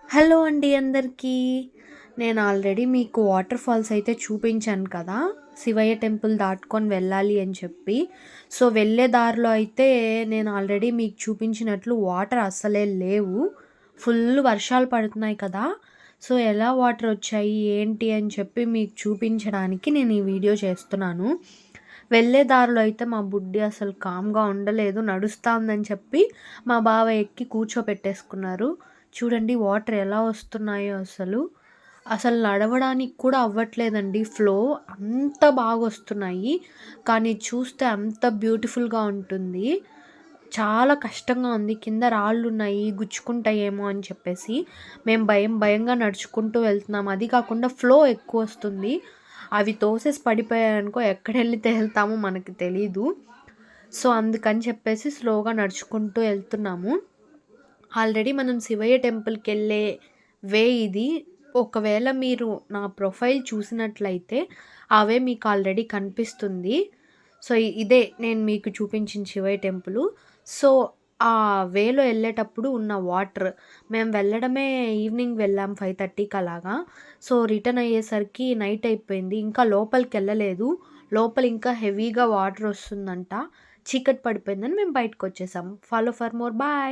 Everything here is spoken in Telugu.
హలో అండి అందరికీ. నేను ఆల్రెడీ మీకు వాటర్ ఫాల్స్ అయితే చూపించాను కదా! శివయ్య టెంపుల్ దాటుకొని వెళ్ళాలి అని చెప్పి. సో, వెళ్ళే దారిలో అయితే నేను ఆల్రెడీ మీకు చూపించినట్లు వాటర్ అస్సలే లేవు. ఫుల్ వర్షాలు పడుతున్నాయి కదా! సో, ఎలా వాటర్ వచ్చాయి, ఏంటి అని చెప్పి మీకు చూపించడానికి నేను ఈ వీడియో చేస్తున్నాను. వెళ్ళే దారిలో అయితే మా బుడ్డి అసలు కామ్‌గా ఉండలేదు. నడుస్తా ఉందని చెప్పి మా బావ ఎక్కి కూర్చోపెట్టేసుకున్నారు. చూడండి వాటర్ ఎలా వస్తున్నాయో అసలు. అసలు నడవడానికి కూడా అవ్వట్లేదండి ఫ్లో. అంత బాగొస్తున్నాయి. కానీ చూస్తే అంత బ్యూటిఫుల్‌గా ఉంటుంది. చాలా కష్టంగా ఉంది. కింద రాళ్ళున్నాయి, గుచ్చుకుంటాయేమో అని చెప్పేసి మేము భయంగా నడుచుకుంటూ వెళ్తున్నాం. అది కాకుండా ఫ్లో ఎక్కువొస్తుంది. అవి తోసేసి పడిపోయాయనుకో ఎక్కడెళ్లి తేలుతామో మనకి తెలీదు. సో, అందుకని చెప్పేసి స్లోగా నడుచుకుంటూ ఎళ్తున్నాము. ఆల్రెడీ మనం శివయ్య టెంపుల్‌కెళ్ళే వే ఇది. ఒకవేళ మీరు నా ప్రొఫైల్ చూసినట్లయితే ఆ వే మీకు ఆల్రెడీ కనిపిస్తుంది. సో, ఇదే నేను మీకు చూపించిన శివయ్య టెంపులు. సో, ఆ వేలో ఎళ్ళేటప్పుడు ఉన్న వాటర్ మేము వెళ్ళడమే ఈవినింగ్ వెళ్ళాం 5:30కి అలాగా. సో, రిటర్న్ అయ్యేసరికి నైట్ అయిపోయింది. ఇంకా లోపలికెళ్ళలేదు. లోపల ఇంకా హెవీగా వాటర్ వస్తుందంట. చీకటి పడిపోయిందని మేము బయటకొచ్చేసాం. Follow for more. బాయ్.